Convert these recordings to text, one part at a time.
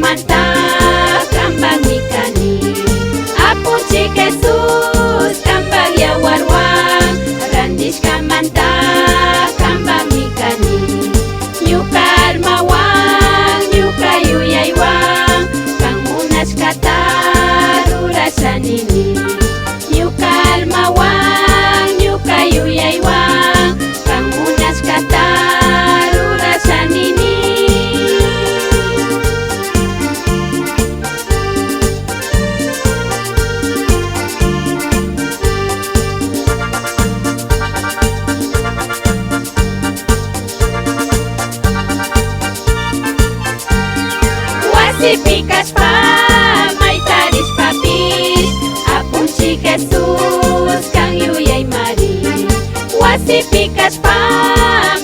mantap kambang nikani apunci Jesus kambang ya warwang randis mantap kambang nikani nyukar mawang nyukayu yaywang kang munas kataru rasanini nyukar mawang nyukayu yaywang kang munas kataru rasanini. Wasipikas pa may taris papis apunci Jesus kang yuyay mari wasipikas pa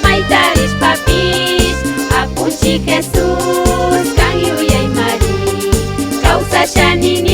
may taris papis apunci Jesus kang yuyay mari kausa siya nini